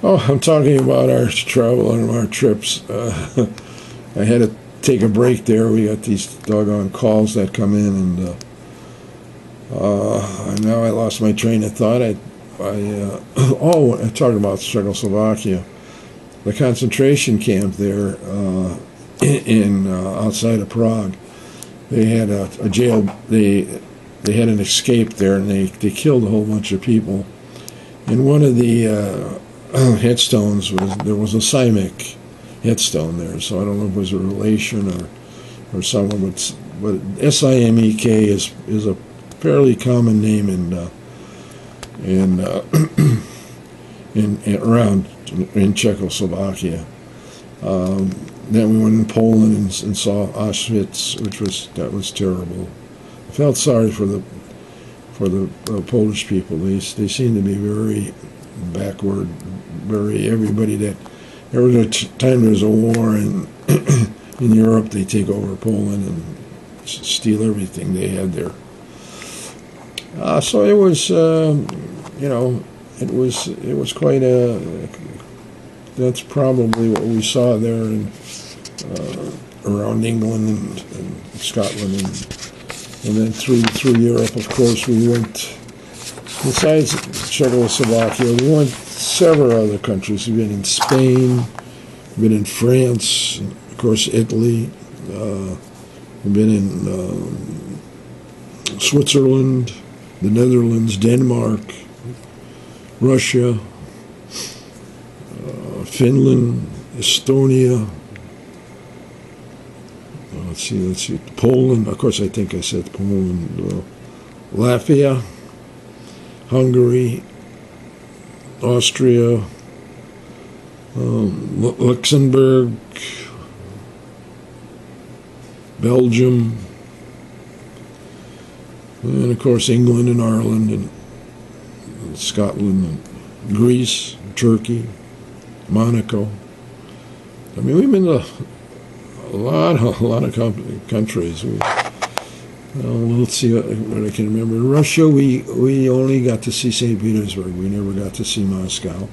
Oh, I'm talking about our travel and our trips. I had to take a break there. We got these doggone calls that come in, and now I lost my train of thought. I'm talking about Czechoslovakia, the concentration camp there in outside of Prague. They had a jail. They had an escape there, and they killed a whole bunch of people. And one of the headstones was a Simek headstone there. So I don't know if it was a relation or someone, but Simek is a fairly common name in Czechoslovakia. Then we went in Poland and saw Auschwitz, that was terrible. I felt sorry for the Polish people. They seem to be very backward. Every time there's a war in Europe, they take over Poland and steal everything they had there. So it was, it was quite a. That's probably what we saw there around England and Scotland and then through Europe. Of course, we went. Besides Czechoslovakia, we went several other countries. We've been in Spain, we've been in France, of course, Italy. We've been in Switzerland, the Netherlands, Denmark, Russia, Finland, Estonia. Let's see, Poland. Of course, I think I said Poland. Latvia, Hungary, Austria, Luxembourg, Belgium, and of course England and Ireland and Scotland and Greece, Turkey, Monaco. I mean, we've been to a lot of countries. Let's see what I can remember. Russia, we only got to see St. Petersburg. We never got to see Moscow,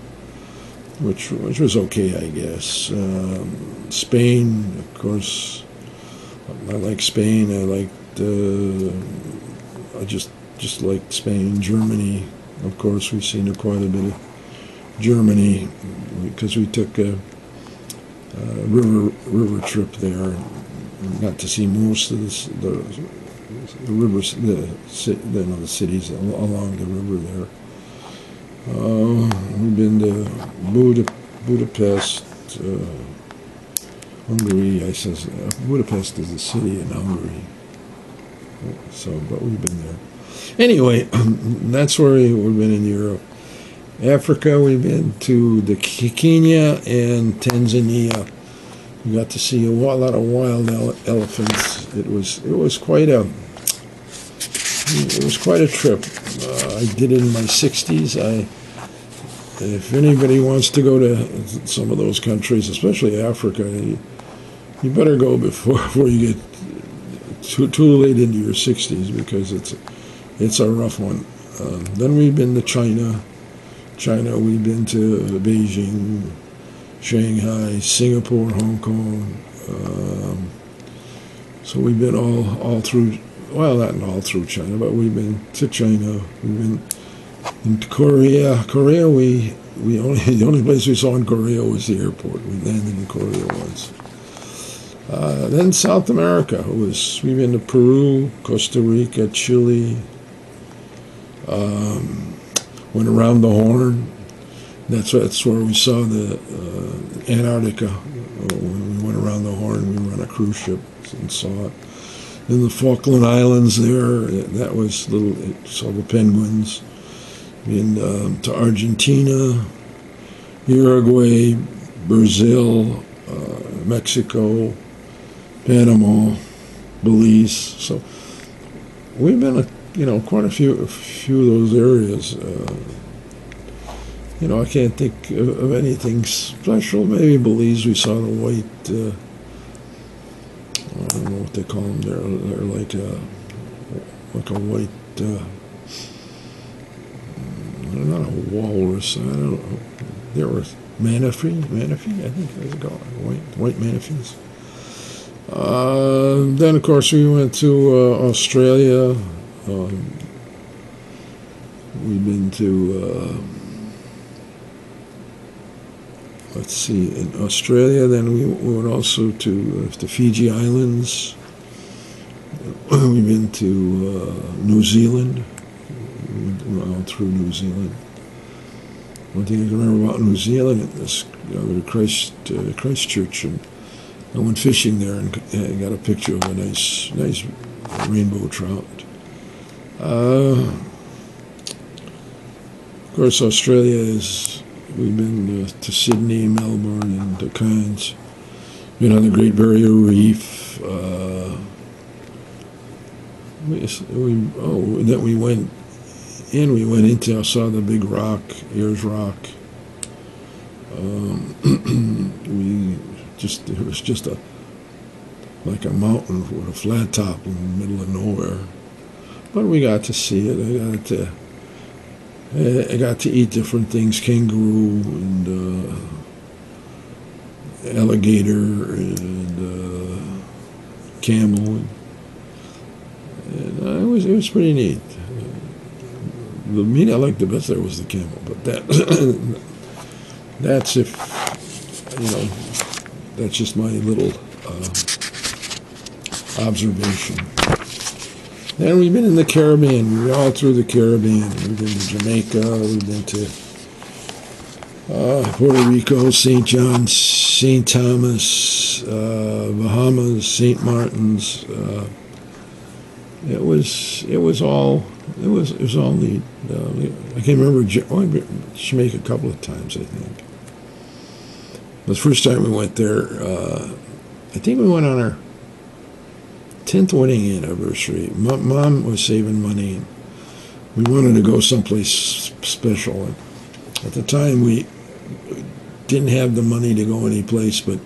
which was okay, I guess. Spain, of course. I like Spain. I just liked Spain. Germany, of course, we've seen quite a bit of Germany because we took a river trip there. And got to see most of the rivers, the cities along the river there. We've been to Budapest, Hungary. I says Budapest is a city in Hungary. So, but we've been there. Anyway, that's where we've been in Europe. Africa, we've been to the Kenya and Tanzania. We got to see a lot of wild elephants. It was quite a trip. I did it in my 60s. If anybody wants to go to some of those countries, especially Africa, you better go before you get too late into your 60s because it's a rough one. Then we've been to China. We've been to Beijing, Shanghai, Singapore, Hong Kong. So we've been all through. Well, not all through China, but we've been to China. We've been into Korea. Korea, the only place we saw in Korea was the airport. We landed in Korea once. Then South America we've been to Peru, Costa Rica, Chile. Went around the Horn. That's where we saw the Antarctica. When we went around the Horn, we were on a cruise ship and saw it. In the Falkland Islands there, that was saw the penguins. Been to Argentina, Uruguay, Brazil, Mexico, Panama, Belize. So we've been quite a few of those areas. I can't think of anything special. Maybe Belize, we saw the white. I don't know what they call them. They're like a white. not a walrus. I don't know. There were manatee, I think that's called, white manatees. Then, of course, we went to Australia. We've been to, let's see, in Australia. Then we went also to the Fiji Islands. We've been to New Zealand. We went all through New Zealand. One thing I can remember about New Zealand is Christchurch, and I went fishing there and got a picture of a nice rainbow trout. Of course, Australia is. We've been to Sydney, Melbourne, and to Cairns. Been on the Great Barrier Reef. Then we went in. We went into. I saw the big rock, Ayers Rock. It was just like a mountain with a flat top in the middle of nowhere. But we got to see it. I got to eat different things: kangaroo and alligator and camel. And it was pretty neat. The meat I liked the best there was the camel, but that's if that's just my little observation. Then we've been in the Caribbean. We were all through the Caribbean. We've been to Jamaica. We've been to Puerto Rico, St. John's, St. Thomas, Bahamas, St. Martin's. It was all neat. I can remember Jamaica a couple of times, I think. The first time we went there, I think we went on our 10th wedding anniversary. Mom was saving money. We wanted to go someplace special. And at the time, we didn't have the money to go any place but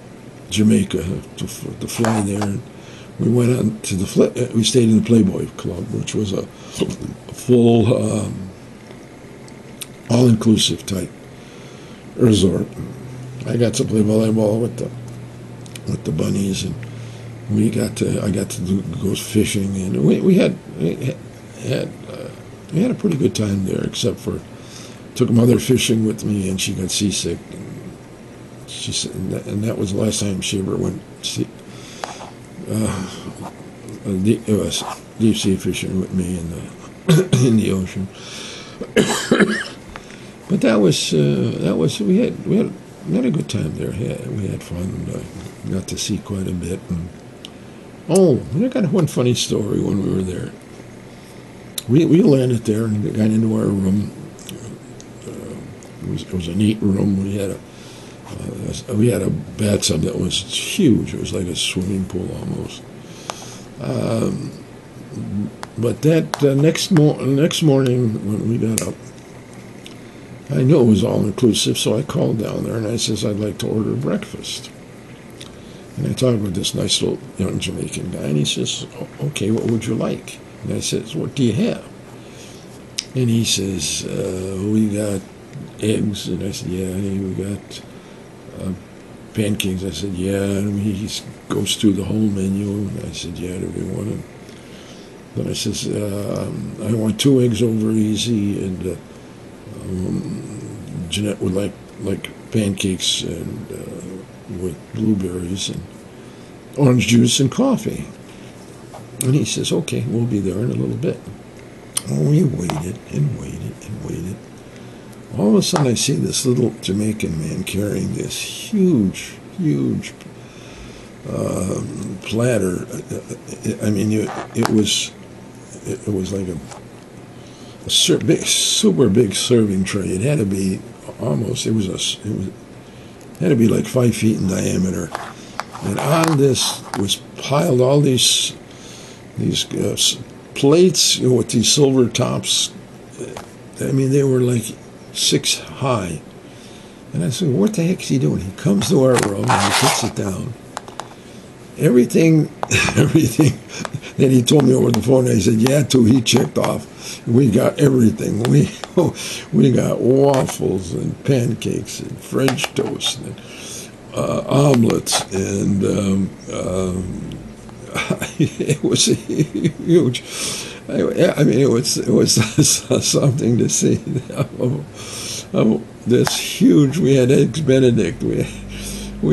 Jamaica to fly there. And we went on to we stayed in the Playboy Club, which was a full, all-inclusive type resort. I got to play volleyball with the bunnies, and I got to go fishing, and we had a pretty good time there. Except for took mother fishing with me, and she got seasick, and that was the last time she ever went deep sea fishing with me in the ocean. But that was we had a good time there. We had fun. Got to see quite a bit. And, I got one funny story when we were there. We landed there and got into our room. It was a neat room. We had a bathtub that was huge. It was like a swimming pool almost. But that next morning when we got up, I knew it was all-inclusive, so I called down there, and I says, I'd like to order breakfast. And I talked with this nice little young Jamaican guy, and he says, okay, what would you like? And I says, what do you have? And he says, we got eggs. And I said, yeah. And we got pancakes. I said, yeah. And he goes through the whole menu, and I said, yeah, to everyone. And then I says, I want 2 eggs over easy, and Jeanette would like pancakes and with blueberries and orange juice and coffee. And he says, okay, we'll be there in a little bit. We waited and waited and waited. All of a sudden I see this little Jamaican man carrying this huge platter. I mean, it was like a super big serving tray. It had to be had to be like 5 feet in diameter, and on this was piled all these plates with these silver tops. I mean, they were like 6 high. And I said, what the heck is he doing? He comes to our room and he puts it down. everything, everything that he told me over the phone, I said, yeah, too, he checked off. We got everything. We got waffles and pancakes and French toast and omelets, and it was huge. I mean, it was something to see. This huge. We had eggs Benedict. We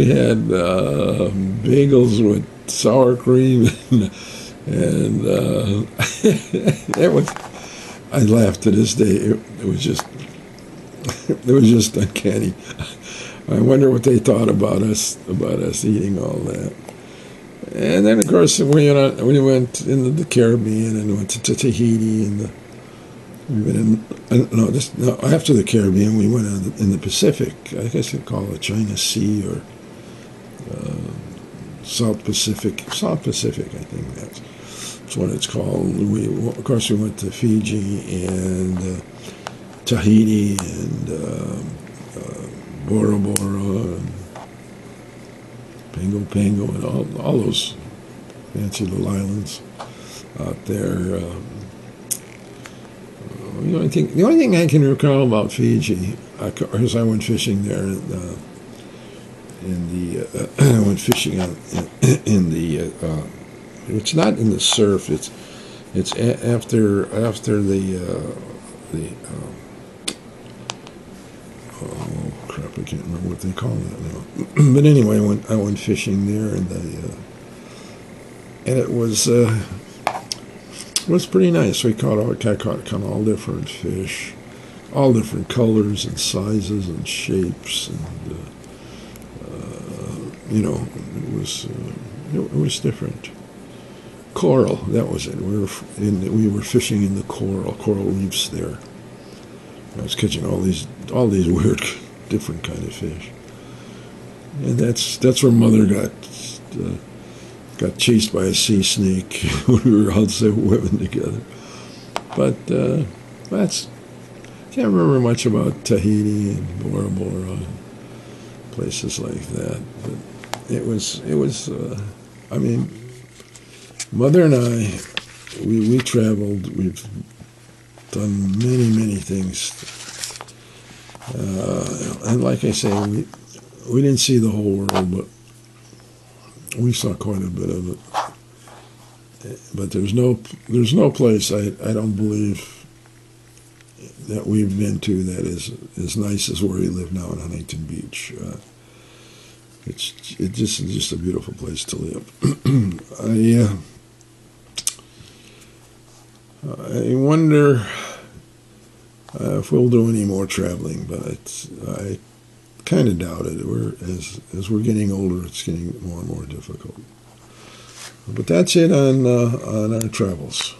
had bagels with sour cream, and it was. I laugh to this day. It was just uncanny. I wonder what they thought about us eating all that. And then, of course, we went into the Caribbean and went to Tahiti, and after the Caribbean we went in the Pacific. I guess they call it China Sea or South Pacific. South Pacific, I think that's what it's called. Of course, we went to Fiji and Tahiti and Bora Bora and Pago Pago and all those fancy little islands out there. The only thing I can recall about Fiji, because I went fishing there I went fishing in the. It's not in the surf. It's after the. Oh crap! I can't remember what they call that now. But anyway, I went fishing there, and it was pretty nice. I caught kind of all different fish, all different colors and sizes and shapes, and it was different. Coral, that was it. We were fishing in the coral reefs there. I was catching all these weird, different kind of fish, and that's where Mother got chased by a sea snake when we were outside swimming together. But can't remember much about Tahiti and Bora Bora and places like that. But it was. I mean, Mother and I, we traveled. We've done many things, and like I say, we didn't see the whole world, but we saw quite a bit of it. But there's no place I don't believe that we've been to that is as nice as where we live now in Huntington Beach. It's just a beautiful place to live. I wonder if we'll do any more traveling, but I kind of doubt it. As we're getting older, it's getting more and more difficult. But that's it on our travels.